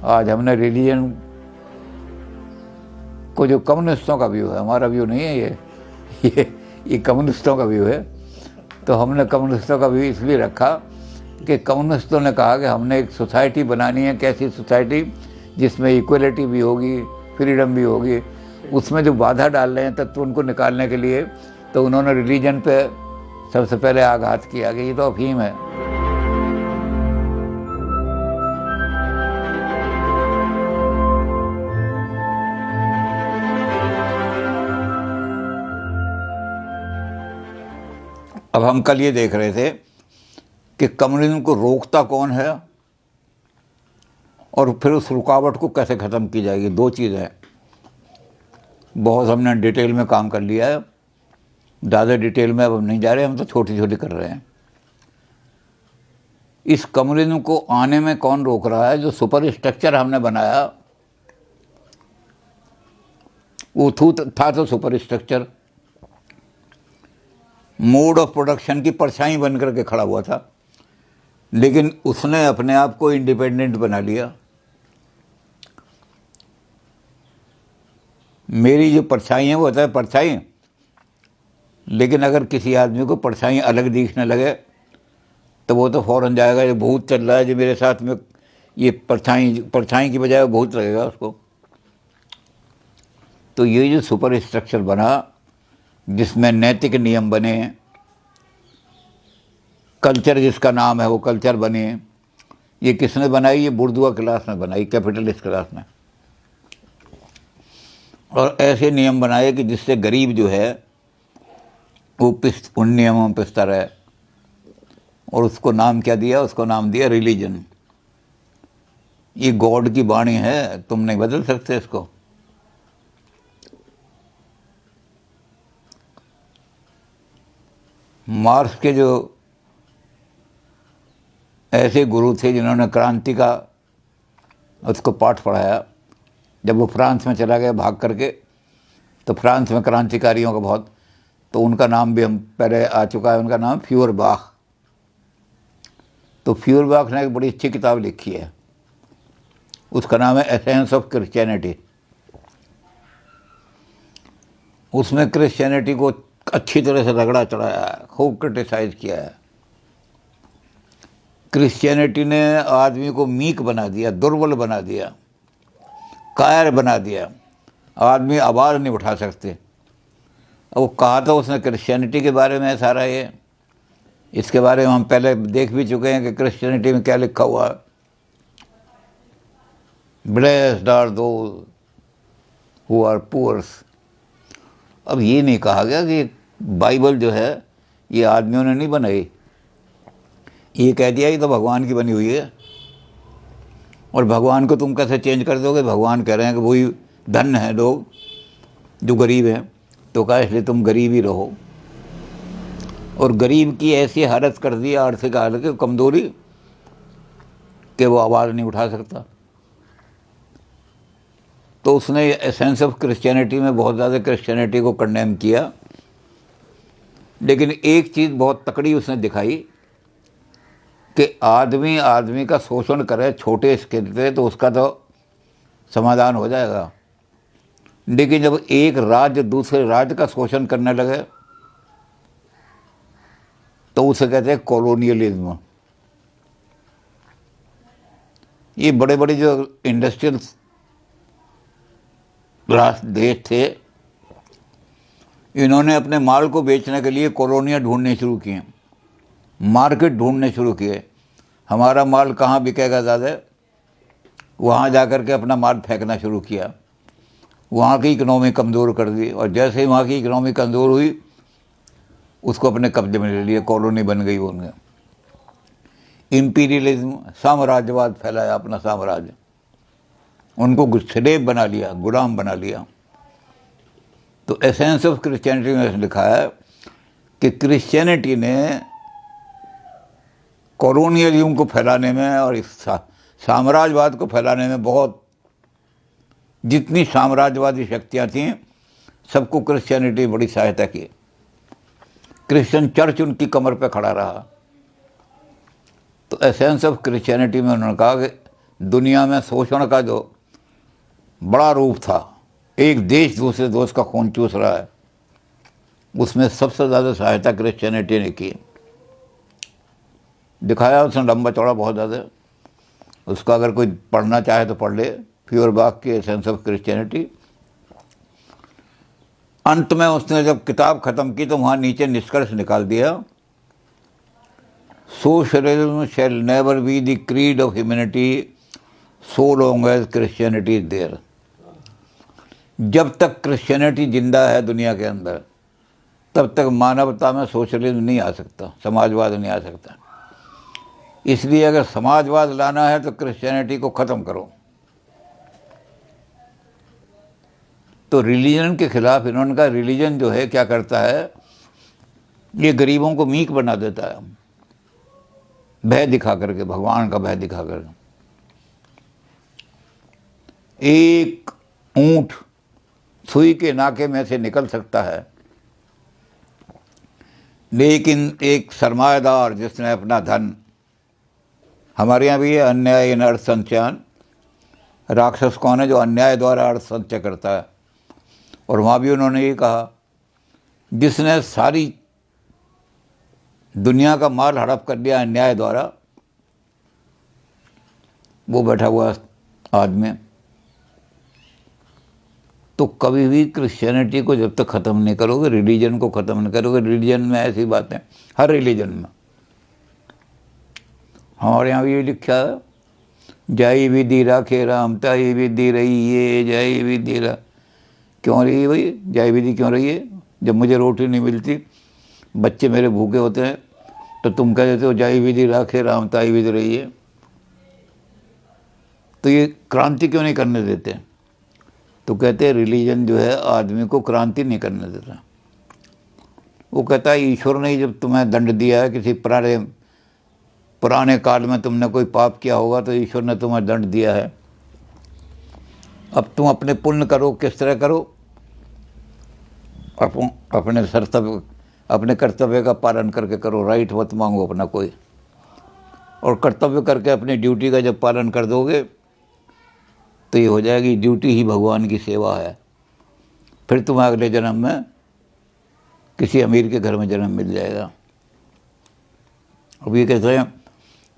आज हमने रिलीजन को, जो कम्युनिस्टों का व्यू है, हमारा व्यू नहीं है ये कम्युनिस्टों का व्यू है, तो हमने कम्युनिस्टों का व्यू इसलिए रखा कि कम्युनिस्टों ने कहा कि हमने एक सोसाइटी बनानी है, कैसी सोसाइटी जिसमें इक्वलिटी भी होगी, फ्रीडम भी होगी। उसमें जो बाधा डाल रहे हैं तत्व, उनको निकालने के लिए तो उन्होंने रिलीजन पे सबसे पहले आघात किया कि ये तो अफीम है। अब हम कल ये देख रहे थे कि कम्युनिज्म को रोकता कौन है और फिर उस रुकावट को कैसे ख़त्म की जाएगी। दो चीज़ें हैं। बहुत हमने डिटेल में काम कर लिया है, ज़्यादा डिटेल में अब हम नहीं जा रहे, हम तो छोटी छोटी कर रहे हैं। इस कम्युनिज्म को आने में कौन रोक रहा है? जो सुपर स्ट्रक्चर हमने बनाया वो था तो super structure mode of production की परछाई बन करके खड़ा हुआ था, लेकिन उसने अपने आप को इंडिपेंडेंट बना लिया। मेरी जो परछाई है वो होता है परछाई, लेकिन अगर किसी आदमी को परछाई अलग दिखने लगे तो वो तो फौरन जाएगा, ये भूत चल रहा है जो मेरे साथ में, ये परछाई की बजाय भूत लगेगा उसको। तो ये जो सुपर स्ट्रक्चर बना, जिसमें नैतिक नियम बने, कल्चर जिसका नाम है वो कल्चर बने, ये किसने बनाई? ये बुर्जुआ क्लास ने बनाई, कैपिटलिस्ट क्लास ने। और ऐसे नियम बनाए कि जिससे गरीब जो है वो उन नियमों में पिसता रहे। और उसको नाम क्या दिया? उसको नाम दिया रिलीजन। ये गॉड की वाणी है, तुम नहीं बदल सकते इसको। मार्क्स के जो ऐसे गुरु थे जिन्होंने क्रांति का उसको पाठ पढ़ाया, जब वो फ्रांस में चला गया भाग करके, तो फ्रांस में क्रांतिकारियों का बहुत, तो उनका नाम भी हम पहले आ चुका है, उनका नाम फ्यूरबाख। तो फ्यूरबाख ने एक बड़ी अच्छी किताब लिखी है, उसका नाम है एसेंस ऑफ क्रिश्चियनिटी। उसमें क्रिश्चियनिटी को अच्छी तरह से रगड़ा चढ़ाया है, खूब क्रिटिसाइज किया है। क्रिश्चियनिटी ने आदमी को मीक बना दिया, दुर्बल बना दिया, कायर बना दिया। आदमी आवाज़ नहीं उठा सकते। अब वो कहा था उसने क्रिश्चियनिटी के बारे में सारा ये, इसके बारे में हम पहले देख भी चुके हैं कि क्रिश्चियनिटी में क्या लिखा हुआ है। Blessed are those who are poors. अब ये नहीं कहा गया कि बाइबल जो है ये आदमियों ने नहीं बनाई, ये कह दिया ये तो भगवान की बनी हुई है। और भगवान को तुम कैसे चेंज कर दोगे? भगवान कह रहे हैं कि वही धन है लोग जो गरीब हैं, तो कहा इसलिए तुम गरीब ही रहो। और गरीब की ऐसी हालत कर दी, आर्थिक हालत कमज़ोरी, कि वो आवाज़ नहीं उठा सकता। तो उसने एसेंस ऑफ क्रिश्चियनिटी में बहुत ज़्यादा क्रिश्चियनिटी को कंडेम किया, लेकिन एक चीज़ बहुत तकड़ी उसने दिखाई कि आदमी आदमी का शोषण करे छोटे स्केल पे तो उसका तो समाधान हो जाएगा, लेकिन जब एक राज्य दूसरे राज्य का शोषण करने लगे तो उसे कहते हैं कॉलोनियलिज्म। ये बड़े बड़े जो इंडस्ट्रियल राष्ट्र देश थे, इन्होंने अपने माल को बेचने के लिए कॉलोनियाँ ढूंढने शुरू किए, मार्केट ढूंढने शुरू किए। हमारा माल कहाँ बिकेगा ज़्यादा, वहाँ जा कर के अपना माल फेंकना शुरू किया। वहाँ की इकनॉमी कमज़ोर कर दी, और जैसे ही वहाँ की इकनॉमी कमज़ोर हुई उसको अपने कब्जे में ले लिया, कॉलोनी बन गई उनके। इम्पीरियलिज्म, साम्राज्यवाद फैलाया अपना साम्राज्य, उनको स्लेव बना लिया, गुलाम बना लिया। तो एसेंस ऑफ क्रिश्चियनिटी में लिखा है कि क्रिश्चियनिटी ने कॉलोनियलिज्म को फैलाने में और इस साम्राज्यवाद को फैलाने में बहुत, जितनी साम्राज्यवादी शक्तियाँ थीं सबको क्रिश्चियनिटी बड़ी सहायता की। क्रिश्चियन चर्च उनकी कमर पे खड़ा रहा। तो एसेंस ऑफ क्रिश्चियनिटी में उन्होंने कहा कि दुनिया में शोषण का जो बड़ा रूप था, एक देश दूसरे देश का खून चूस रहा है, उसमें सबसे ज़्यादा सहायता क्रिश्चियनिटी ने की। दिखाया उसने लंबा चौड़ा बहुत ज़्यादा। उसका अगर कोई पढ़ना चाहे तो पढ़ ले, फ्यूरबाख की एसेंस ऑफ क्रिश्चियनिटी। अंत में उसने जब किताब ख़त्म की तो वहाँ नीचे निष्कर्ष निकाल दिया, socialism shall never be the creed of humanity so long as Christianity is there. जब तक क्रिश्चियनिटी जिंदा है दुनिया के अंदर, तब तक मानवता में सोशलिज्म नहीं आ सकता, समाजवाद नहीं आ सकता। इसलिए अगर समाजवाद लाना है तो क्रिश्चियनिटी को ख़त्म करो। तो रिलीजन के खिलाफ इन्होंने कहा, रिलीजन जो है क्या करता है, ये गरीबों को मीक बना देता है, भय दिखा करके, भगवान का भय दिखा करके। एक ऊंट सुई के नाके में से निकल सकता है, लेकिन एक सरमाएदार जिसने अपना धन, हमारे यहाँ भी है अन्याय इन अर्थ संचयन, राक्षस कौन है जो अन्याय द्वारा अर्थ संचय करता है, और वहाँ भी उन्होंने ये कहा, जिसने सारी दुनिया का माल हड़प कर लिया अन्याय द्वारा, वो बैठा हुआ आदमी। तो कभी भी क्रिश्चियनिटी को जब तक ख़त्म नहीं करोगे, रिलीजन को ख़त्म नहीं करोगे, रिलीजन में ऐसी बातें, हर रिलीजन में हमारे यहाँ भी ये लिखा है, जय विधि राखे राम ताई विधि रही है, जय विधि रा। क्यों रही है भाई, जय विधि क्यों रही है? जब मुझे रोटी नहीं मिलती, बच्चे मेरे भूखे होते हैं, तो तुम कह देते हो जय विधि राखे राम ताई विधि रही है। तो ये क्रांति क्यों नहीं करने देते? तो कहते हैं रिलीजन जो है आदमी को क्रांति नहीं करने देता। वो कहता है ईश्वर ने जब तुम्हें दंड दिया है, किसी पुराने काल में तुमने कोई पाप किया होगा तो ईश्वर ने तुम्हें दंड दिया है, अब तुम अपने पुण्य करो। किस तरह करो? अपने कर्तव्य का पालन करके करो, राइट मत मांगो अपना कोई, और कर्तव्य करके अपनी ड्यूटी का जब पालन कर दोगे तो ये हो जाएगी ड्यूटी ही भगवान की सेवा है। फिर तुम्हें अगले जन्म में किसी अमीर के घर में जन्म मिल जाएगा। अब ये कहते हैं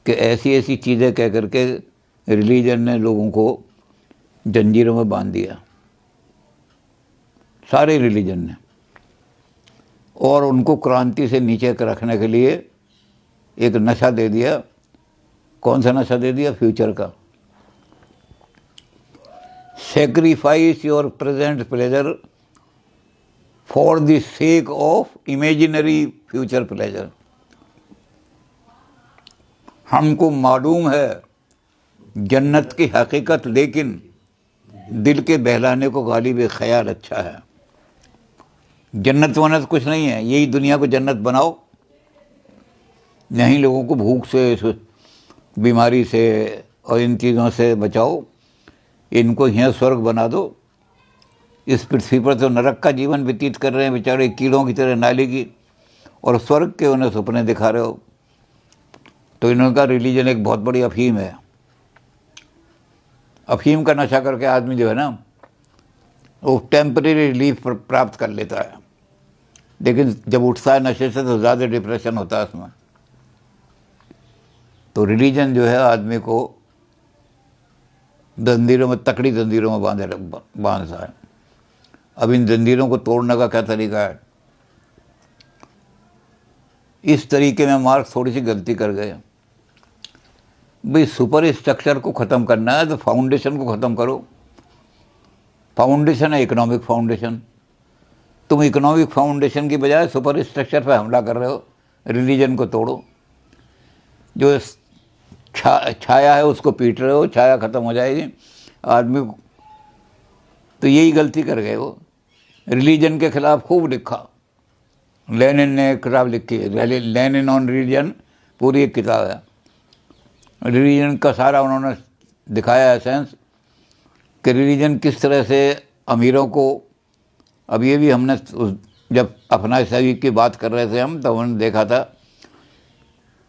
कि ऐसी ऐसी चीज़ें कह करके रिलीजन ने लोगों को जंजीरों में बांध दिया, सारे रिलीजन ने, और उनको क्रांति से नीचे रखने के लिए एक नशा दे दिया। कौन सा नशा दे दिया? फ्यूचर का। Sacrifice your present pleasure for the sake of imaginary future pleasure. हमको मालूम है जन्नत की हकीकत, लेकिन दिल के बहलाने को गालिब ख्याल अच्छा है। जन्नत वन्नत कुछ नहीं है, यही दुनिया को जन्नत बनाओ, नहीं लोगों को भूख से, बीमारी से और इन चीज़ों से बचाओ, इनको यहाँ स्वर्ग बना दो। इस पृथ्वी पर तो नरक का जीवन व्यतीत कर रहे हैं बेचारे, कीड़ों की तरह नाली की, और स्वर्ग के उन्हें सपने दिखा रहे हो। तो इन्होंने कहा रिलीजन एक बहुत बड़ी अफीम है। अफीम का नशा करके आदमी जो है ना, वो टेम्परेरी रिलीफ प्राप्त कर लेता है, लेकिन जब उठता है नशे से तो ज़्यादा डिप्रेशन होता है उसमें। तो रिलीजन जो है आदमी को जंजीरों में, तकड़ी जंजीरों में बांधता है। अब इन जंजीरों को तोड़ने का क्या तरीका है? इस तरीके में मार्क्स थोड़ी सी गलती कर गए। भाई सुपर स्ट्रक्चर को ख़त्म करना है तो फाउंडेशन को ख़त्म करो। फाउंडेशन है इकोनॉमिक फाउंडेशन, तुम इकोनॉमिक फाउंडेशन की बजाय सुपर स्ट्रक्चर पर हमला कर रहे हो। रिलीजन को तोड़ो, जो छाया है उसको पीट रहे हो, छाया ख़त्म हो जाएगी आदमी को। तो यही गलती कर गए वो। रिलीजन के खिलाफ खूब लिखा, लेनिन ने किताब लिखी है, लेनिन ऑन रिलीजन, पूरी एक किताब है। रिलीजन का सारा उन्होंने दिखाया है सेंस कि रिलीजन किस तरह से अमीरों को, अब ये भी हमने जब अपना शरीर की बात कर रहे थे हम, तब हमने देखा था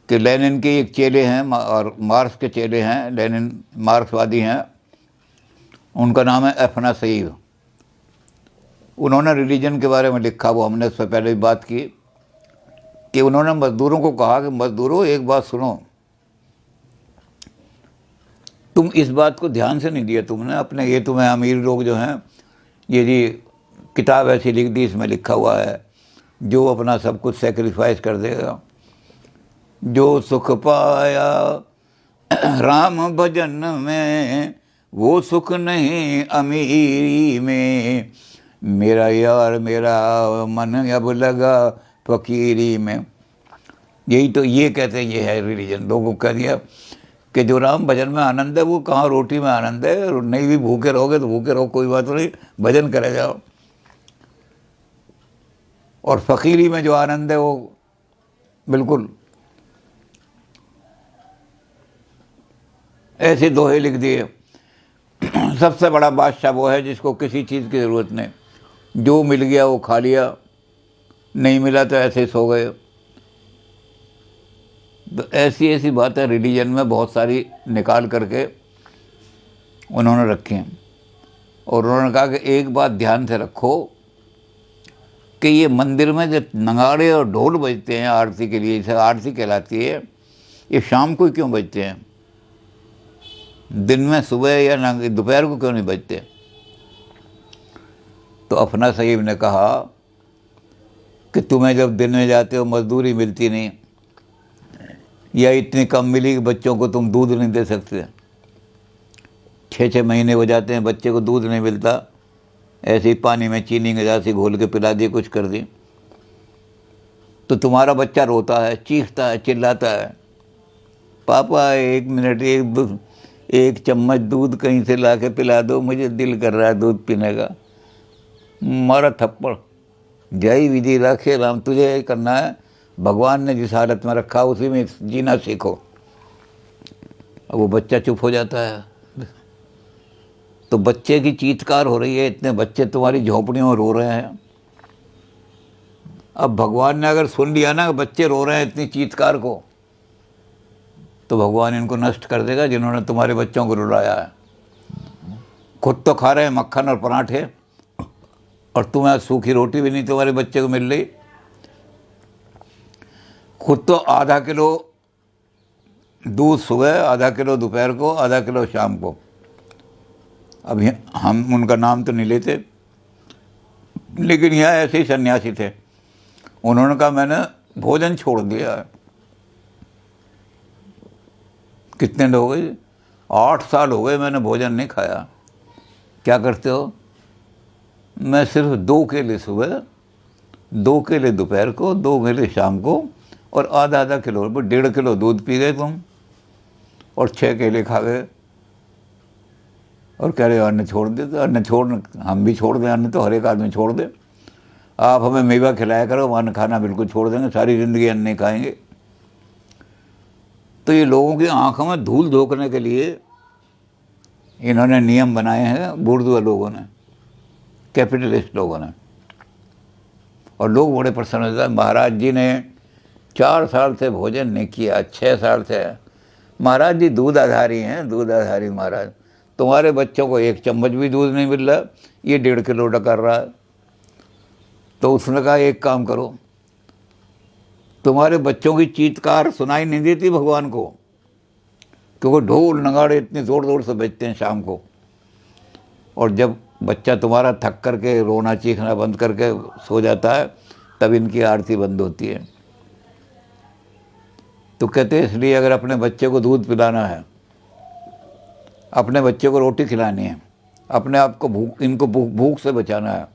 कि लेनिन के एक चेले हैं और मार्क्स के चेले हैं, लेनिन मार्क्सवादी हैं, उनका नाम है अफनासीब। उन्होंने रिलीजन के बारे में लिखा, वो हमने उससे पहले भी बात की, कि उन्होंने मज़दूरों को कहा कि मज़दूरों एक बात सुनो, तुम इस बात को ध्यान से नहीं दिया तुमने अपने, ये तुम्हें अमीर लोग जो हैं, ये जी किताब ऐसी लिख दी, इसमें लिखा हुआ है जो अपना सब कुछ सेक्रीफाइस कर देगा, जो सुख पाया राम भजन में वो सुख नहीं अमीरी में, मेरा यार मेरा मन अब लगा फकीरी में। यही तो ये कहते हैं, ये है रिलीजन। लोगों को कह दिया कि जो राम भजन में आनंद है वो कहाँ रोटी में आनंद है, नहीं भी भूखे रहोगे तो भूखे रहो, कोई बात नहीं, भजन करे जाओ। और फकीरी में जो आनंद है वो बिल्कुल ऐसे दोहे लिख दिए। सबसे बड़ा बादशाह वो है जिसको किसी चीज़ की ज़रूरत नहीं, जो मिल गया वो खा लिया, नहीं मिला तो ऐसे सो गए। तो ऐसी ऐसी बातें रिलीजन में बहुत सारी निकाल करके उन्होंने रखी हैं। और उन्होंने कहा कि एक बात ध्यान से रखो कि ये मंदिर में जो नगाड़े और ढोल बजते हैं आरती के लिए, इसे आरती कहलाती है, ये शाम को क्यों बजते हैं? दिन में सुबह या दोपहर को क्यों नहीं बजते? तो अफनासीब ने कहा कि तुम्हें जब दिन में जाते हो मजदूरी मिलती नहीं, या इतनी कम मिली कि बच्चों को तुम दूध नहीं दे सकते, 6-6 महीने हो जाते हैं बच्चे को दूध नहीं मिलता, ऐसे ही पानी में चीनी गजासी घोल के पिला दी, कुछ कर दी, तो तुम्हारा बच्चा रोता है, चीखता है, चिल्लाता है, पापा 1 मिनट एक चम्मच दूध कहीं से ला के पिला दो, मुझे दिल कर रहा है दूध पीने का। मारा थप्पड़, जय विधि रखे राम, तुझे ये करना है, भगवान ने जिस हालत में रखा उसी में जीना सीखो। अब वो बच्चा चुप हो जाता है। तो बच्चे की चीत्कार हो रही है, इतने बच्चे तुम्हारी झोपड़ियों में रो रहे हैं। अब भगवान ने अगर सुन लिया ना बच्चे रो रहे हैं इतनी चीत्कार को, तो भगवान इनको नष्ट कर देगा जिन्होंने तुम्हारे बच्चों को रुलाया है। खुद तो खा रहे हैं मक्खन और पराठे, और तुम्हें सूखी रोटी भी नहीं तुम्हारे बच्चे को मिल रही। खुद तो आधा किलो दूध सुबह, आधा किलो दोपहर को, आधा किलो शाम को। अब हम उनका नाम तो नहीं लेते, लेकिन यहाँ ऐसे ही सन्यासी थे। उन्होंने कहा मैंने भोजन छोड़ दिया है। कितने लोग हो गए? 8 साल हो गए मैंने भोजन नहीं खाया। क्या करते हो? मैं सिर्फ 2 केले सुबह, 2 केले दोपहर को, 2 केले शाम को, और आधा किलो 1.5 किलो दूध पी गए तुम, और 6 केले खा गए, और कह रहे हो अन्न छोड़ दे। तो अन्न छोड़, हम भी छोड़ दें, अन्न तो हर एक आदमी छोड़ दे। आप हमें मेवा खिलाया करो, अन्न खाना बिल्कुल छोड़ देंगे, सारी ज़िंदगी अन्न नहीं खाएंगे। तो ये लोगों की आंखों में धूल झोंकने के लिए इन्होंने नियम बनाए हैं, बुर्जुआ लोगों ने, कैपिटलिस्ट लोगों ने। और लोग बड़े प्रसन्न होते हैं। महाराज जी ने 4 साल से भोजन नहीं किया, 6 साल से। महाराज जी दूध आधारी हैं, दूध आधारी महाराज। तुम्हारे बच्चों को 1 चम्मच भी दूध नहीं मिल रहा, ये 1.5 किलो कर रहा है। तो उसने कहा एक काम करो, तुम्हारे बच्चों की चीत्कार सुनाई नहीं देती भगवान को, क्योंकि ढोल नगाड़े इतने ज़ोर ज़ोर से बजते हैं शाम को। और जब बच्चा तुम्हारा थक करके रोना चीखना बंद करके सो जाता है, तब इनकी आरती बंद होती है। तो कहते हैं इसलिए अगर अपने बच्चे को दूध पिलाना है, अपने बच्चे को रोटी खिलानी है, अपने आप को इनको भूख से बचाना है,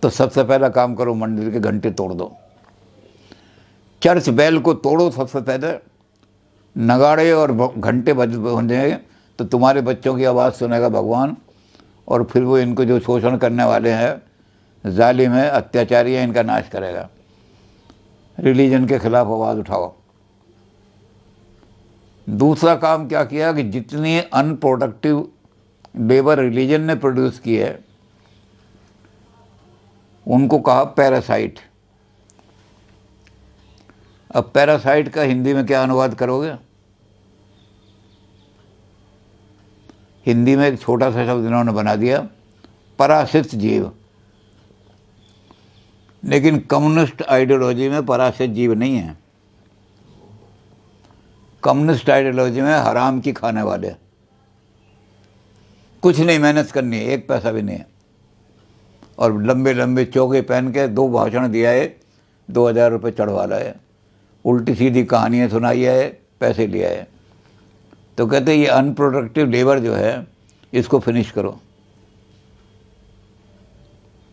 तो सबसे पहला काम करो, मंदिर के घंटे तोड़ दो, चर्च बेल को तोड़ो। सबसे पहले नगाड़े और घंटे बजेंगे तो तुम्हारे बच्चों की आवाज़ सुनेगा भगवान, और फिर वो इनको जो शोषण करने वाले हैं, जालिम है, अत्याचारी है, इनका नाश करेगा। रिलीजन के खिलाफ आवाज़ उठाओ। दूसरा काम क्या किया कि जितनी अनप्रोडक्टिव लेबर रिलीजन ने प्रोड्यूस की है, उनको कहा पैरासाइट। अब पैरासाइट का हिंदी में क्या अनुवाद करोगे? हिंदी में एक छोटा सा शब्द इन्होंने बना दिया, परासित जीव। लेकिन कम्युनिस्ट आइडियोलॉजी में परासित जीव नहीं है। कम्युनिस्ट आइडियोलॉजी में हराम की खाने वाले, कुछ नहीं मेहनत करनी है, एक पैसा भी नहीं है, और लंबे लंबे चौके पहन के 2 भाषण दिया है, 2000 रुपये चढ़वा लाए, उल्टी सीधी कहानियाँ सुनाई है, पैसे लिया है। तो कहते हैं ये अनप्रोडक्टिव लेबर जो है इसको फिनिश करो।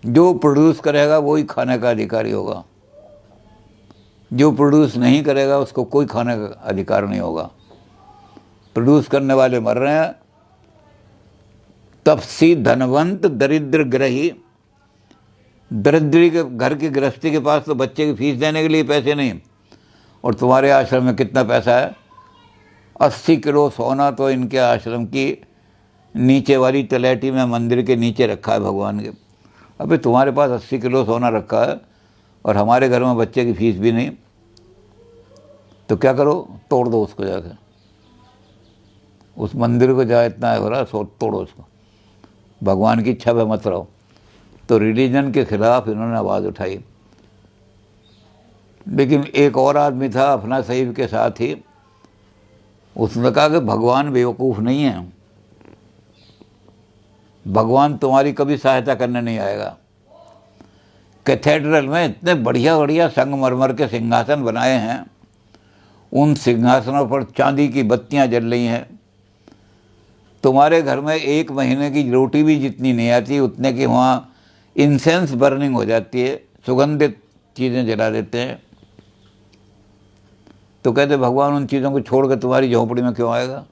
जो प्रोड्यूस करेगा वही खाने का अधिकारी होगा, जो प्रोड्यूस नहीं करेगा उसको कोई खाने का अधिकार नहीं होगा। प्रोड्यूस करने वाले मर रहे हैं, तपसी धनवंत दरिद्र ग्रही। दरिद्री के घर की गृहस्थी के पास तो बच्चे की फीस देने के लिए पैसे नहीं, और तुम्हारे आश्रम में कितना पैसा है? 80 किलो सोना तो इनके आश्रम की नीचे वाली तलैटी में मंदिर के नीचे रखा है भगवान के। अबे तुम्हारे पास 80 किलो सोना रखा है और हमारे घर में बच्चे की फीस भी नहीं, तो क्या करो? तोड़ दो उसको जाकर, उस मंदिर को जहाँ इतना हो रहा है तोड़ो उसको, भगवान की इच्छा पे मत रहो। तो रिलीजन के खिलाफ इन्होंने आवाज़ उठाई। लेकिन एक और आदमी था अपना सहीब के साथ ही, उसने कहा कि भगवान बेवकूफ़ नहीं है, भगवान तुम्हारी कभी सहायता करने नहीं आएगा। कैथेड्रल में इतने बढ़िया बढ़िया संगमरमर के सिंहासन बनाए हैं, उन सिंहासनों पर चांदी की बत्तियां जल रही हैं। तुम्हारे घर में 1 महीने की रोटी भी जितनी नहीं आती उतने की वहाँ इंसेंस बर्निंग हो जाती है, सुगंधित चीज़ें जला देते हैं। तो कहते भगवान उन चीज़ों को छोड़ कर तुम्हारी झोंपड़ी में क्यों आएगा?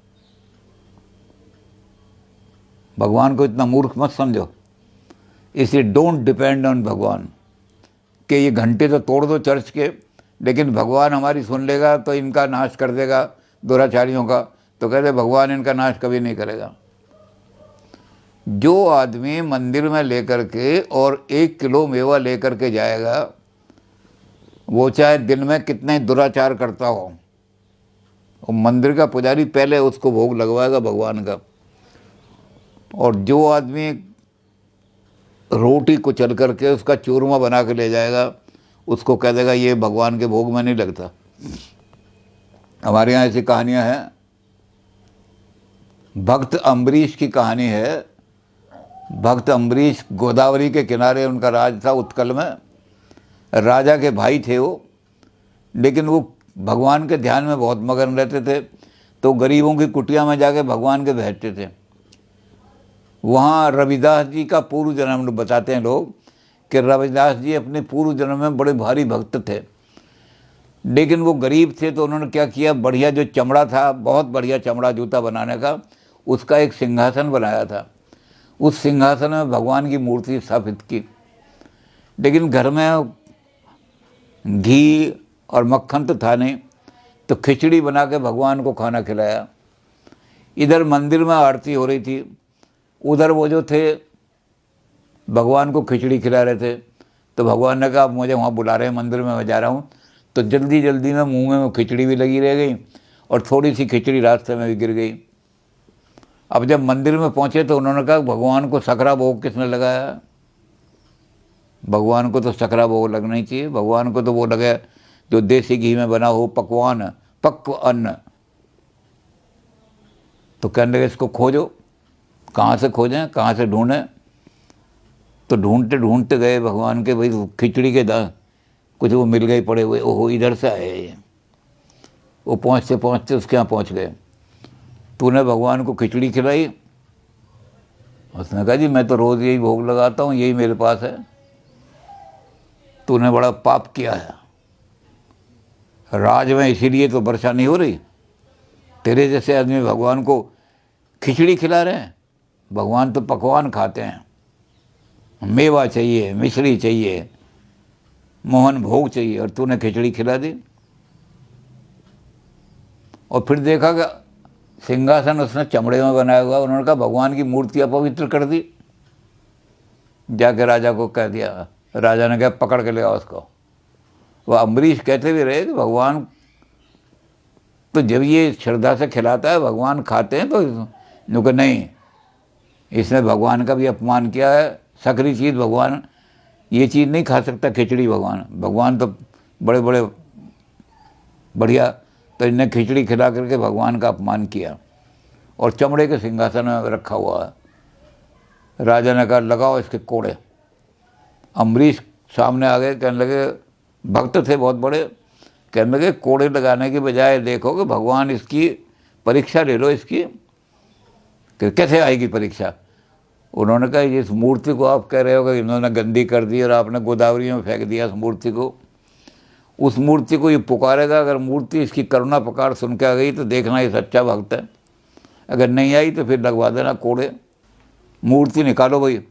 भगवान को इतना मूर्ख मत समझो। इसलिए डोंट डिपेंड ऑन भगवान कि ये घंटे तो तोड़ दो चर्च के, लेकिन भगवान हमारी सुन लेगा तो इनका नाश कर देगा, दुराचारियों का। तो कहते भगवान इनका नाश कभी नहीं करेगा। जो आदमी मंदिर में लेकर के और 1 किलो मेवा लेकर के जाएगा, वो चाहे दिन में कितने दुराचार करता हो, और मंदिर का पुजारी पहले उसको भोग लगवाएगा भगवान का। और जो आदमी रोटी को चल करके उसका चूरमा बना के ले जाएगा, उसको कह देगा ये भगवान के भोग में नहीं लगता। हमारे यहाँ ऐसी कहानियाँ हैं। भक्त अम्बरीश की कहानी है। भक्त अम्बरीश, गोदावरी के किनारे उनका राज था उत्कल में, राजा के भाई थे वो, लेकिन वो भगवान के ध्यान में बहुत मगन रहते थे। तो गरीबों की कुटिया में जाके भगवान के बैठते थे। वहाँ रविदास जी का पूर्व जन्म बताते हैं लोग कि रविदास जी अपने पूर्व जन्म में बड़े भारी भक्त थे, लेकिन वो गरीब थे। तो उन्होंने क्या किया, बढ़िया जो चमड़ा था, बहुत बढ़िया चमड़ा जूता बनाने का, उसका एक सिंहासन बनाया था। उस सिंहासन में भगवान की मूर्ति स्थापित की। लेकिन घर में घी और मक्खन तो था नहीं, तो खिचड़ी बना के भगवान को खाना खिलाया। इधर मंदिर में आरती हो रही थी, उधर वो जो थे भगवान को खिचड़ी खिला रहे थे। तो भगवान ने कहा मुझे वहाँ बुला रहे हैं मंदिर में, मैं जा रहा हूँ। तो जल्दी जल्दी में मुंह में वो खिचड़ी भी लगी रह गई और थोड़ी सी खिचड़ी रास्ते में भी गिर गई। अब जब मंदिर में पहुँचे तो उन्होंने कहा भगवान को सकरा भोग किसने लगाया? भगवान को तो सकरा भोग लगना ही चाहिए। भगवान को तो वो लगे जो देसी घी में बना हो पकवान, पक्व अन्न। तो कहने लगे इसको खोजो, कहाँ से खोजें, कहाँ से ढूंढें? तो ढूंढते ढूंढते गए भगवान के, भाई खिचड़ी के दांत कुछ वो मिल गए पड़े हुए, ओहो इधर से आए ये। वो पहुँचते पहुँचते उसके यहाँ पहुँच गए। तूने भगवान को खिचड़ी खिलाई? उसने कहा जी मैं तो रोज़ यही भोग लगाता हूँ, यही मेरे पास है। तूने बड़ा पाप किया है। राज में इसीलिए तो वर्षा नहीं हो रही। तेरे जैसे आदमी भगवान को खिचड़ी खिला रहे हैं। भगवान तो पकवान खाते हैं, मेवा चाहिए, मिश्री चाहिए, मोहन भोग चाहिए, और तूने खिचड़ी खिला दी। और फिर देखा कि सिंहासन उसने चमड़े में बनाया हुआ। उन्होंने कहा भगवान की मूर्ति अपवित्र कर दी। जाके राजा को कह दिया। राजा ने कहा पकड़ के ले आओ उसको। वह अम्बरीश कहते भी रहे कि भगवान तो जब ये श्रद्धा से खिलाता है, भगवान खाते हैं, तो नुकसान नहीं, इसने भगवान का भी अपमान किया है। सकरी चीज़ भगवान, ये चीज़ नहीं खा सकता, खिचड़ी भगवान तो बड़े बड़े बढ़िया, तो इनने खिचड़ी खिला करके भगवान का अपमान किया। और चमड़े के सिंहासन में रखा हुआ है। राजा ने कहा लगाओ इसके कोड़े। अम्बरीश सामने आ गए, कहने लगे, भक्त थे बहुत बड़े, कहने लगे कोड़े लगाने की बजाय देखो कि भगवान इसकी परीक्षा ले लो इसकी, कि कैसे आएगी परीक्षा। उन्होंने कहा इस मूर्ति को आप कह रहे हो कि इन्होंने गंदी कर दी और आपने गोदावरी में फेंक दिया उस मूर्ति को, उस मूर्ति को ये पुकारेगा। अगर मूर्ति इसकी करुणा पुकार सुन के आ गई तो देखना ये सच्चा भक्त है, अगर नहीं आई तो फिर लगवा देना कोड़े। मूर्ति निकालो भाई।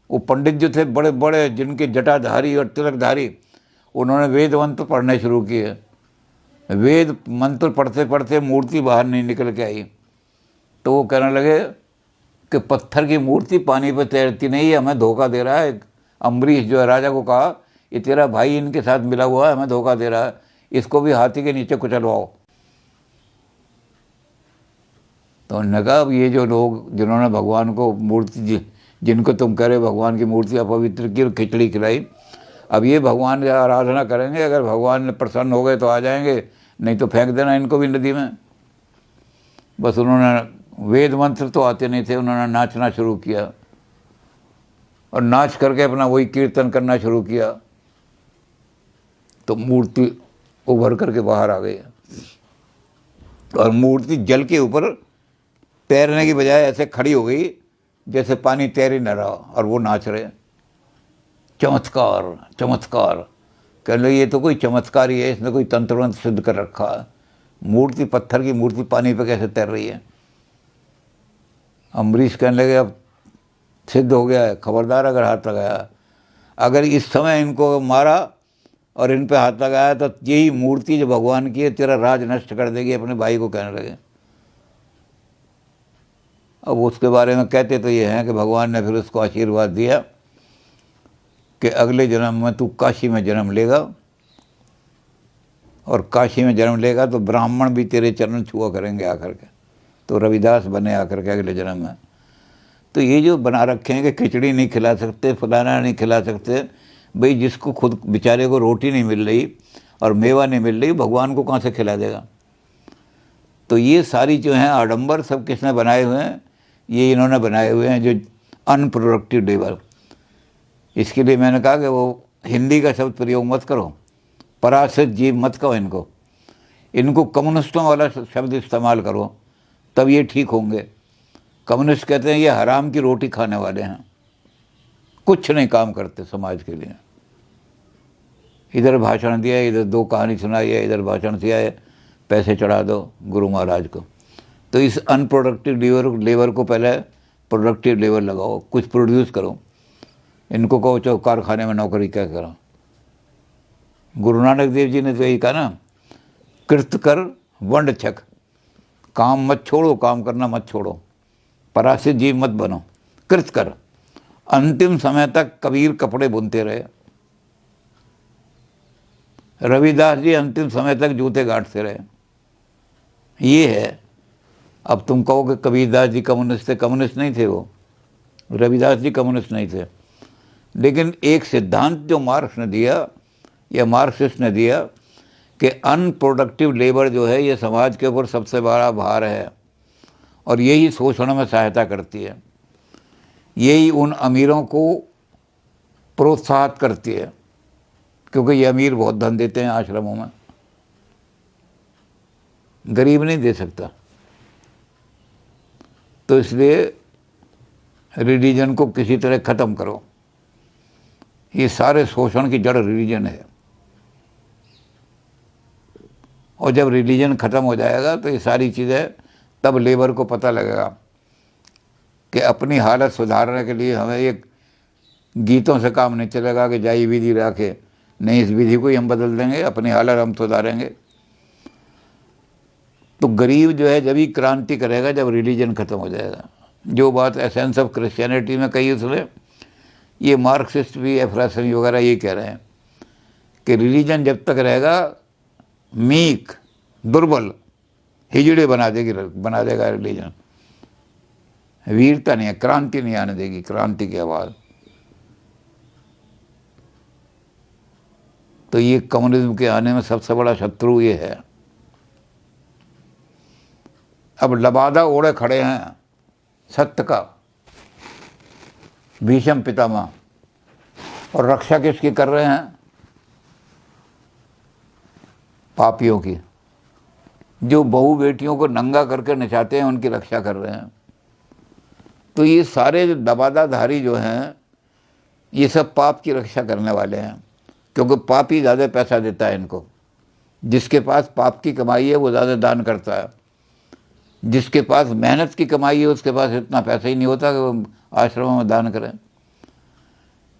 वो पंडित जो थे बड़े बड़े, जिनके जटाधारी और तिलकधारी, उन्होंने वेद मंत्र पढ़ने शुरू किए। वेद मंत्र पढ़ते पढ़ते मूर्ति बाहर नहीं निकल के आई। तो वो कहने लगे कि पत्थर की मूर्ति पानी पर तैरती नहीं है, हमें धोखा दे रहा है। अम्बरीश जो है राजा को कहा, ये तेरा भाई इनके साथ मिला हुआ है, हमें धोखा दे रहा है, इसको भी हाथी के नीचे कुचलवाओ। तो उन्होंने कहा अब ये जो लोग जिन्होंने भगवान को मूर्ति, जिनको तुम कह रहे हो भगवान की मूर्ति अपवित्र की और खिचड़ी खिलाई, अब ये भगवान की आराधना करेंगे, अगर भगवान ने प्रसन्न हो गए तो आ जाएंगे, नहीं तो फेंक देना इनको भी नदी में। बस उन्होंने, वेद मंत्र तो आते नहीं थे, उन्होंने नाचना शुरू किया और नाच करके अपना वही कीर्तन करना शुरू किया। तो मूर्ति उभर करके बाहर आ गई और मूर्ति जल के ऊपर तैरने की बजाय ऐसे खड़ी हो गई जैसे पानी तैर ही न रहा, और वो नाच रहे। चमत्कार चमत्कार, कह लो ये तो कोई चमत्कार ही है, इसने कोई तंत्र मंत्र सिद्ध कर रखा है। मूर्ति, पत्थर की मूर्ति पानी पे कैसे तैर रही है। अम्बरीश कहने लगे अब सिद्ध हो गया है, खबरदार अगर हाथ लगाया, अगर इस समय इनको मारा और इन पे हाथ लगाया तो यही मूर्ति जो भगवान की है तेरा राज नष्ट कर देगी, अपने भाई को कहने लगे। अब उसके बारे में कहते तो ये हैं कि भगवान ने फिर उसको आशीर्वाद दिया कि अगले जन्म में तू काशी में जन्म लेगा, और काशी में जन्म लेगा तो ब्राह्मण भी तेरे चरण छुआ करेंगे आकर के, तो रविदास बने आकर के अगले जन्म में। तो ये जो बना रखे हैं कि खिचड़ी नहीं खिला सकते, फलाना नहीं खिला सकते, भाई जिसको खुद बेचारे को रोटी नहीं मिल रही और मेवा नहीं मिल रही, भगवान को कहाँ से खिला देगा। तो ये सारी जो हैं आडंबर सब किसने बनाए हुए हैं, ये इन्होंने बनाए हुए हैं, जो अनप्रोडक्टिव लेबर। इसके लिए मैंने कहा कि वो हिंदी का शब्द प्रयोग मत करो, पराश्रित जीव मत कहो इनको कम्युनिस्टों वाला शब्द इस्तेमाल करो, तब ये ठीक होंगे। कम्युनिस्ट कहते हैं ये हराम की रोटी खाने वाले हैं, कुछ नहीं काम करते समाज के लिए। इधर भाषण दिया, इधर 2 कहानी सुनाई है, इधर भाषण दिया है, पैसे चढ़ा दो गुरु महाराज को। तो इस अनप्रोडक्टिव लेबर को पहले प्रोडक्टिव लेबर लगाओ, कुछ प्रोड्यूस करो। इनको कहो चलो कारखाने में नौकरी क्या करो। गुरु नानक देव जी ने तो यही कहा ना, कृत कर वंड छक, काम मत छोड़ो, काम करना मत छोड़ो, पराश्रित जीव मत बनो, कृत कर। अंतिम समय तक कबीर कपड़े बुनते रहे, रविदास जी अंतिम समय तक जूते गांठते रहे। ये है। अब तुम कहो कि कबीरदास जी कम्युनिस्ट थे, कम्युनिस्ट नहीं थे वो, रविदास जी कम्युनिस्ट नहीं थे, लेकिन एक सिद्धांत जो मार्क्स ने दिया या मार्क्सिस्ट ने दिया कि अनप्रोडक्टिव लेबर जो है ये समाज के ऊपर सबसे बड़ा भार है और यही शोषण में सहायता करती है, यही उन अमीरों को प्रोत्साहित करती है, क्योंकि ये अमीर बहुत धन देते हैं आश्रमों में, गरीब नहीं दे सकता। तो इसलिए रिलीजन को किसी तरह ख़त्म करो। ये सारे शोषण की जड़ रिलीजन है, और जब रिलीजन ख़त्म हो जाएगा तो ये सारी चीज़ें, तब लेबर को पता लगेगा कि अपनी हालत सुधारने के लिए हमें एक गीतों से काम नहीं चलेगा कि जाई विधि रखे, नहीं इस विधि को ही हम बदल देंगे, अपनी हालत हम सुधारेंगे। तो गरीब जो है जब ही क्रांति करेगा जब रिलीजन ख़त्म हो जाएगा। जो बात एसेंस ऑफ क्रिश्चियनिटी में कही उसने, ये मार्क्सिस्ट भी एफ्रासन वगैरह ये कह रहे हैं कि रिलीजन जब तक रहेगा मीक, दुर्बल, हिजड़े बना देगा रिलीजन। वीरता नहीं है, क्रांति नहीं आने देगी, क्रांति की आवाज़। तो ये कम्युनिज्म के आने में सबसे बड़ा शत्रु ये है। अब लबादा ओढ़े खड़े हैं सत्य का भीष्म पितामह, और रक्षा किसकी कर रहे हैं? पापियों की, जो बहू बेटियों को नंगा करके नचाते हैं, उनकी रक्षा कर रहे हैं। तो ये सारे जो लबादाधारी जो हैं, ये सब पाप की रक्षा करने वाले हैं, क्योंकि पाप ही ज़्यादा पैसा देता है इनको। जिसके पास पाप की कमाई है वो ज़्यादा दान करता है, जिसके पास मेहनत की कमाई है उसके पास इतना पैसा ही नहीं होता कि वो आश्रमों में दान करें।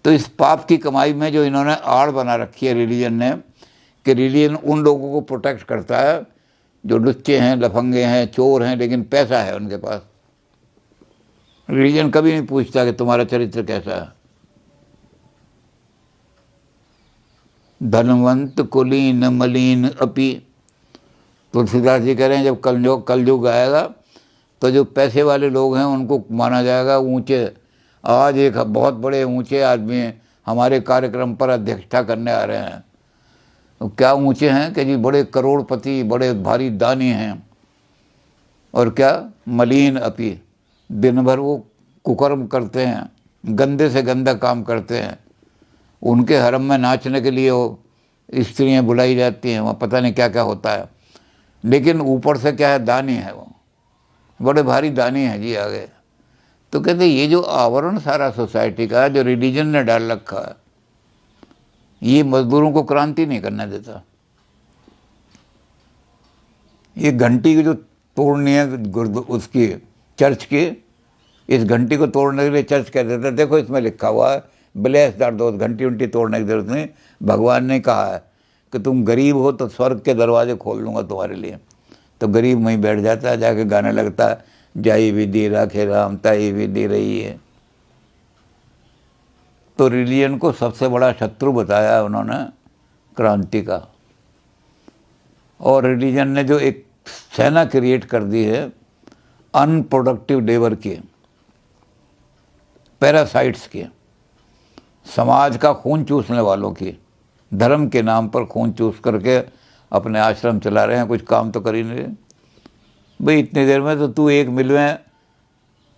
तो इस पाप की कमाई में जो इन्होंने आड़ बना रखी है रिलीजन ने, कि रिलीजन उन लोगों को प्रोटेक्ट करता है जो लुच्चे हैं, लफंगे हैं, चोर हैं, लेकिन पैसा है उनके पास। रिलीजन कभी नहीं पूछता कि तुम्हारा चरित्र कैसा है। धनवंत कुलीन मलिन अपी, तुलसीदास जी कह रहे हैं जब कलयुग आएगा तो जो पैसे वाले लोग हैं उनको माना जाएगा ऊंचे। आज एक बहुत बड़े ऊंचे आदमी हमारे कार्यक्रम पर अध्यक्षता करने आ रहे हैं। तो क्या ऊंचे हैं कि जी बड़े करोड़पति, बड़े भारी दानी हैं। और क्या मलिन अपी, दिन भर वो कुकर्म करते हैं, गंदे से गंदा काम करते हैं। उनके हरम में नाचने के लिए वो स्त्रियाँ बुलाई जाती हैं, वहाँ पता नहीं क्या क्या होता है, लेकिन ऊपर से क्या है, दानी है, वो बड़े भारी दानी हैं जी आगे। तो कहते ये जो आवरण सारा सोसाइटी का जो रिलीजन ने डाल रखा है, ये मजदूरों को क्रांति नहीं करने देता। ये घंटी की जो तोड़नी है उसकी चर्च की, इस घंटी को तोड़ने के लिए चर्च कह देता है देखो इसमें लिखा हुआ है ब्लेस दैट डोर, घंटी उंटी तोड़ने की जरूरत नहीं। भगवान ने कहा है कि तुम गरीब हो तो स्वर्ग के दरवाजे खोल लूँगा तुम्हारे लिए। तो गरीब वहीं बैठ जाता है, जाके गाने लगता है जाई विधि राखे राम ताई विधि रही है। तो रिलीजन को सबसे बड़ा शत्रु बताया उन्होंने क्रांति का। और रिलीजन ने जो एक सेना क्रिएट कर दी है अनप्रोडक्टिव लेबर की, पैरासाइट्स की, समाज का खून चूसने वालों की, धर्म के नाम पर खून चूस करके अपने आश्रम चला रहे हैं, कुछ काम तो कर ही नहीं रहे। भाई इतनी देर में तो तू एक मिल में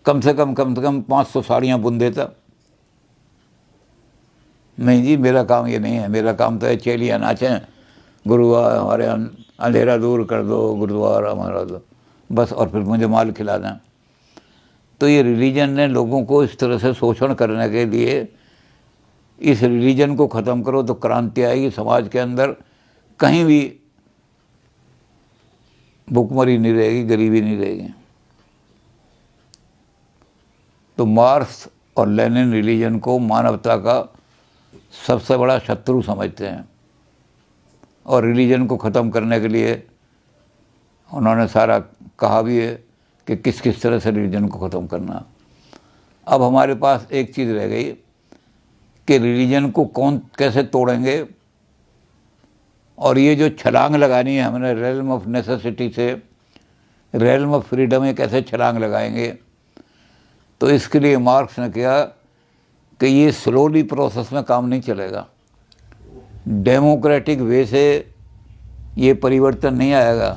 कम से कम 500 साड़ियाँ बुन देता। नहीं जी, मेरा काम ये नहीं है, मेरा काम तो है चेलियाँ नाचें, गुरुवार हमारे अंधेरा दूर कर दो, गुरुद्वारा हमारा दो बस, और फिर मुझे माल खिला दें। तो ये रिलीजन ने लोगों को इस तरह से शोषण करने के लिए, इस रिलीजन को ख़त्म करो तो क्रांति आएगी समाज के अंदर, कहीं भी भूखमरी नहीं रहेगी, गरीबी नहीं रहेगी। तो मार्क्स और लेनिन रिलीजन को मानवता का सबसे बड़ा शत्रु समझते हैं, और रिलीजन को ख़त्म करने के लिए उन्होंने सारा कहा भी है कि किस किस तरह से रिलीजन को ख़त्म करना। अब हमारे पास एक चीज़ रह गई कि रिलीजन को कौन कैसे तोड़ेंगे, और ये जो छलांग लगानी है हमने रेलम ऑफ नेसेसिटी से रेलम ऑफ फ्रीडम में कैसे छलांग लगाएंगे। तो इसके लिए मार्क्स ने किया कि ये स्लोली प्रोसेस में काम नहीं चलेगा, डेमोक्रेटिक वे से ये परिवर्तन नहीं आएगा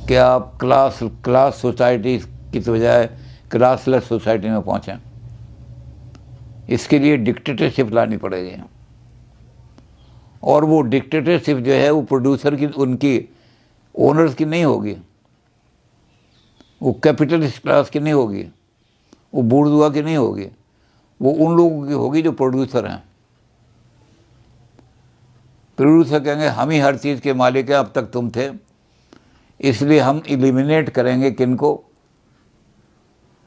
कि आप क्लास सोसाइटी की बजाय क्लासलेस सोसाइटी में पहुँचें। इसके लिए डिक्टेटरशिप लानी पड़ेगी, और वो डिक्टेटरशिप जो है वो प्रोड्यूसर की, उनकी ओनर्स की नहीं होगी, वो कैपिटलिस्ट क्लास की नहीं होगी, वो बूर्जुआ की नहीं होगी, वो उन लोगों की होगी जो प्रोड्यूसर हैं। प्रोड्यूसर कहेंगे हम ही हर चीज़ के मालिक हैं, अब तक तुम थे, इसलिए हम एलिमिनेट करेंगे किनको,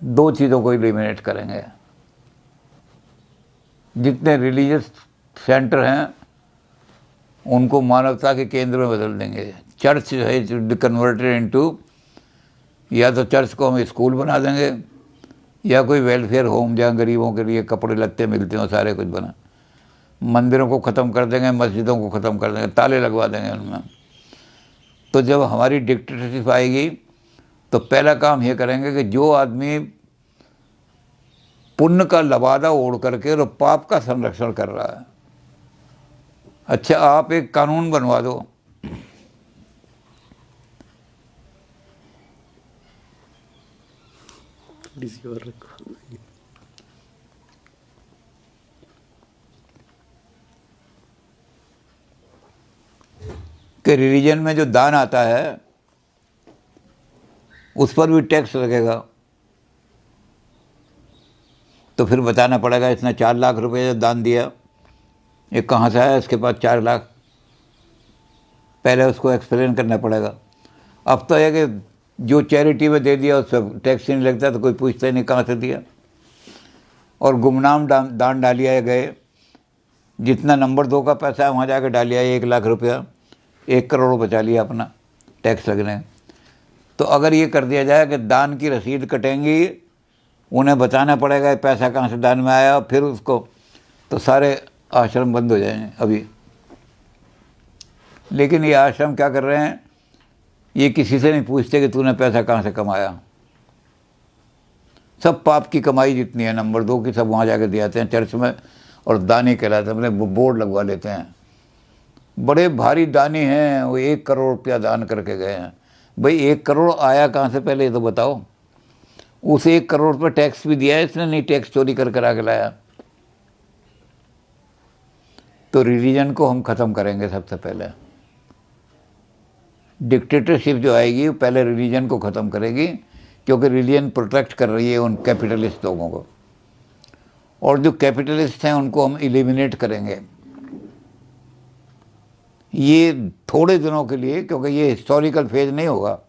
दो चीज़ों को एलिमिनेट करेंगे। जितने रिलीजियस सेंटर हैं उनको मानवता के केंद्र में बदल देंगे। चर्च जो है कन्वर्टेड इनटू, या तो चर्च को हम स्कूल बना देंगे, या कोई वेलफेयर होम जहाँ गरीबों के लिए कपड़े लत्ते मिलते हो, सारे कुछ बना। मंदिरों को ख़त्म कर देंगे, मस्जिदों को ख़त्म कर देंगे, ताले लगवा देंगे उनमें। तो जब हमारी डिक्टेटरशिप आएगी तो पहला काम ये करेंगे कि जो आदमी पुण्य का लबादा ओढ़ करके और पाप का संरक्षण कर रहा है, अच्छा आप एक कानून बनवा दो कि रिलीजन में जो दान आता है उस पर भी टैक्स लगेगा। तो फिर बताना पड़ेगा इसने 4 लाख रुपए दान दिया, ये कहाँ से आया, इसके पास 4 लाख, पहले उसको एक्सप्लेन करना पड़ेगा। अब तो है कि जो चैरिटी में दे दिया उस पर टैक्स नहीं लगता, तो कोई पूछता ही नहीं कहाँ से दिया। और गुमनाम दान डालिया गए, जितना नंबर 2 का पैसा है वहाँ जाकर डालिया 1 लाख रुपया, 1 करोड़ बचा लिया अपना टैक्स लगने। तो अगर ये कर दिया जाए कि दान की रसीद कटेंगी, उन्हें बताना पड़ेगा ये पैसा कहाँ से दान में आया, फिर उसको, तो सारे आश्रम बंद हो जाएंगे अभी। लेकिन ये आश्रम क्या कर रहे हैं, ये किसी से नहीं पूछते कि तूने पैसा कहाँ से कमाया। सब पाप की कमाई जितनी है नंबर 2 की, सब वहाँ जाके दे आते हैं चर्च में, और दानी कहलाते हैं, अपने बोर्ड लगवा लेते हैं। बड़े भारी दानी हैं, वो 1 करोड़ रुपया दान करके गए हैं। भाई 1 करोड़ आया कहाँ से, पहले ये तो बताओ। उस 1 करोड़ पर टैक्स भी दिया है इसने, नहीं टैक्स चोरी कर कर आके लाया। तो रिलीजन को हम ख़त्म करेंगे सबसे पहले। डिक्टेटरशिप जो आएगी वो पहले रिलीजन को ख़त्म करेगी, क्योंकि रिलीजन प्रोटेक्ट कर रही है उन कैपिटलिस्ट लोगों को, और जो कैपिटलिस्ट हैं उनको हम एलिमिनेट करेंगे। ये थोड़े दिनों के लिए, क्योंकि ये हिस्टोरिकल फेज नहीं होगा,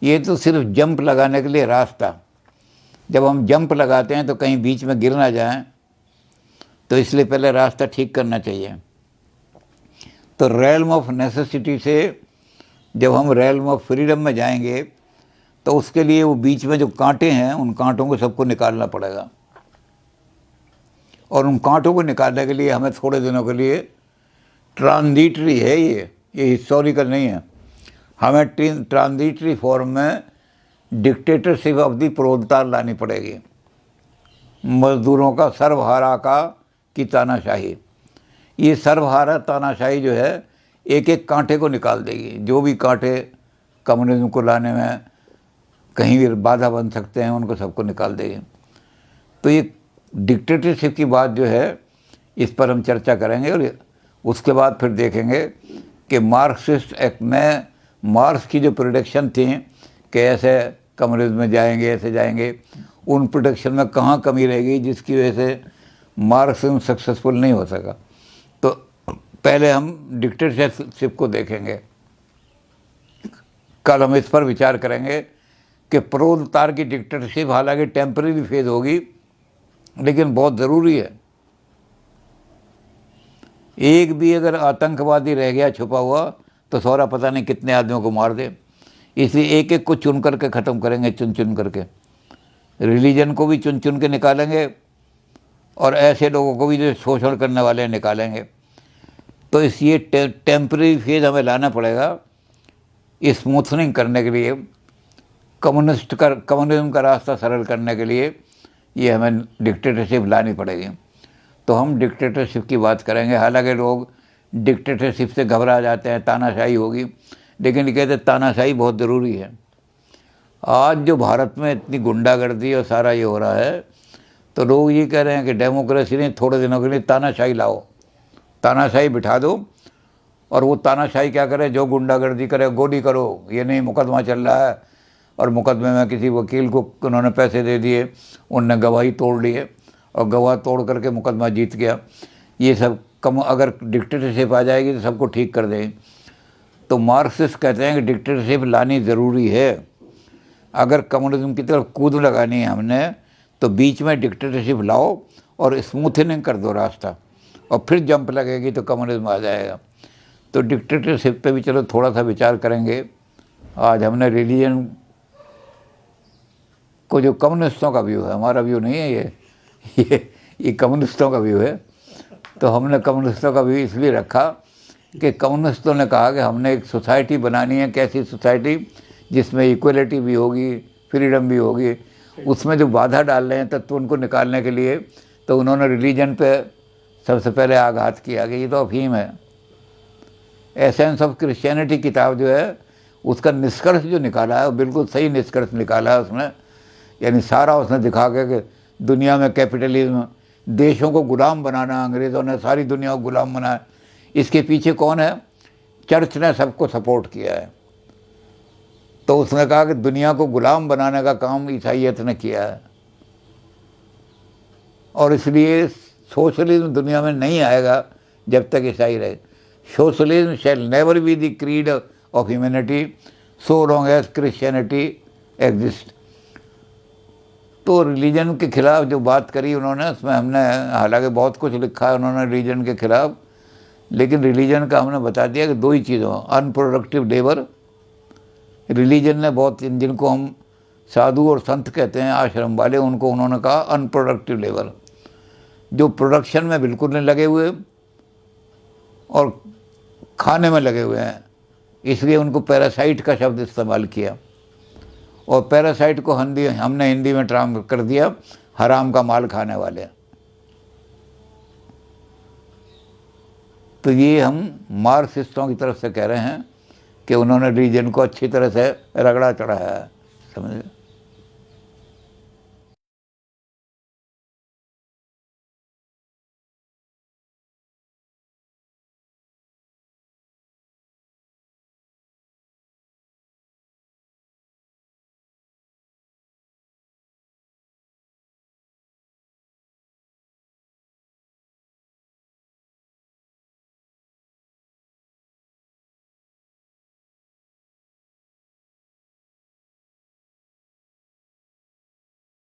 ये तो सिर्फ जंप लगाने के लिए रास्ता। जब हम जंप लगाते हैं तो कहीं बीच में गिर ना जाएं, तो इसलिए पहले रास्ता ठीक करना चाहिए। तो रेल्म ऑफ नेसेसिटी से जब हम रेल्म ऑफ फ्रीडम में जाएंगे, तो उसके लिए वो बीच में जो कांटे हैं, उन कांटों को सबको निकालना पड़ेगा। और उन कांटों को निकालने के लिए हमें थोड़े दिनों के लिए, ट्रांजिटरी है ये हिस्टोरिकल नहीं है, हमें ट्रांजिटरी फॉर्म में डिक्टेटरशिप ऑफ दी प्रोलतार लानी पड़ेगी। मजदूरों का सर्वहारा की तानाशाही, ये सर्वहारा तानाशाही जो है एक एक कांटे को निकाल देगी। जो भी कांटे कम्युनिज्म को लाने में कहीं भी बाधा बन सकते हैं, उनको सबको निकाल देगी। तो ये डिक्टेटरशिप की बात जो है, इस पर हम चर्चा करेंगे, और उसके बाद फिर देखेंगे कि मार्क्सिस्ट एक्ट में मार्क्स की जो प्रोडिक्शन थी कि ऐसे कम्युनिज्म में जाएंगे, ऐसे जाएंगे, उन प्रोडिक्शन में कहाँ कमी रहेगी जिसकी वजह से मार्क्सिज्म सक्सेसफुल नहीं हो सका। तो पहले हम डिक्टेटरशिप को देखेंगे। कल हम इस पर विचार करेंगे कि प्रोलतार की डिक्टेटरशिप हालांकि टेम्परेरी फेज होगी, लेकिन बहुत ज़रूरी है। एक भी अगर आतंकवादी रह गया छुपा हुआ, तो सारा पता नहीं कितने आदमियों को मार दे। इसलिए एक एक को चुन करके ख़त्म करेंगे, चुन चुन करके। रिलीजन को भी चुन चुन के निकालेंगे, और ऐसे लोगों को भी जो शोषण करने वाले हैं निकालेंगे। तो इसलिए टेम्परेरी फेज हमें लाना पड़ेगा स्मूथनिंग करने के लिए, कम्युनिज्म का रास्ता सरल करने के लिए ये हमें डिक्टेटरशिप लानी पड़ेगी। तो हम डिक्टेटरशिप की बात करेंगे। हालांकि लोग डिक्टेटरशिप से घबरा जाते हैं, तानाशाही होगी, लेकिन ये कहते हैं तानाशाही बहुत ज़रूरी है। आज जो भारत में इतनी गुंडागर्दी और सारा ये हो रहा है, तो लोग ये कह रहे हैं कि डेमोक्रेसी नहीं, थोड़े दिनों के लिए तानाशाही लाओ, तानाशाही बिठा दो, और वो तानाशाही क्या करे, जो गुंडागर्दी करे गोली करो। ये नहीं मुकदमा चल रहा है और मुकदमे में किसी वकील को उन्होंने पैसे दे दिए, उनने गवाही तोड़ लिए और गवाह तोड़ करके मुकदमा जीत गया। ये सब अगर डिक्टेटरशिप आ जाएगी तो सबको ठीक कर देगी। तो मार्क्सिस्ट कहते हैं कि डिक्टेटरशिप लानी ज़रूरी है। अगर कम्युनिज्म की तरफ कूद लगानी है हमने, तो बीच में डिक्टेटरशिप लाओ और स्मूथनिंग कर दो रास्ता, और फिर जंप लगेगी तो कम्युनिज्म आ जाएगा। तो डिक्टेटरशिप पे भी चलो थोड़ा सा विचार करेंगे। आज हमने रिलीजन को, जो कम्युनिस्टों का व्यू है, हमारा व्यू नहीं है ये कम्युनिस्टों का व्यू है, तो हमने कम्युनिस्टों का भी इसलिए रखा कि कम्युनिस्टों ने कहा कि हमने एक सोसाइटी बनानी है, कैसी सोसाइटी जिसमें इक्वलिटी भी होगी, फ्रीडम भी होगी। उसमें जो बाधा डाल रहे हैं तत्व उनको निकालने के लिए, तो उन्होंने रिलीजन पे सबसे पहले आघात किया कि ये तो अफीम है। एसेंस ऑफ क्रिश्चियनिटी किताब जो है उसका निष्कर्ष जो निकाला है वो बिल्कुल सही निष्कर्ष निकाला है उसने। यानी सारा उसने दिखा के कि दुनिया में कैपिटलिज्म, देशों को गुलाम बनाना, अंग्रेज़ों ने सारी दुनिया को गुलाम बनाया, इसके पीछे कौन है? चर्च ने सबको सपोर्ट किया है। तो उसने कहा कि दुनिया को गुलाम बनाने का काम ईसाइयत ने किया है, और इसलिए सोशलिज्म दुनिया में नहीं आएगा जब तक ईसाई रहे। Socialism shall never be the creed of humanity so long as Christianity exist. तो रिलीजन के खिलाफ जो बात करी उन्होंने, उसमें हमने हालांकि बहुत कुछ लिखा है उन्होंने रिलीजन के खिलाफ, लेकिन रिलीजन का हमने बता दिया कि दो ही चीज़ों, अनप्रोडक्टिव लेबर। रिलीजन ने बहुत, जिनको हम साधु और संत कहते हैं, आश्रम वाले, उनको उन्होंने कहा अनप्रोडक्टिव लेबर, जो प्रोडक्शन में बिल्कुल नहीं लगे हुए और खाने में लगे हुए हैं, इसलिए उनको पैरासाइट का शब्द इस्तेमाल किया। और पैरासाइट को हमने हिंदी में ट्रांसफर कर दिया हराम का माल खाने वाले। तो ये हम मार्क्सिस्टों की तरफ से कह रहे हैं कि उन्होंने रिलीजन को अच्छी तरह से रगड़ा चढ़ाया है, समझे।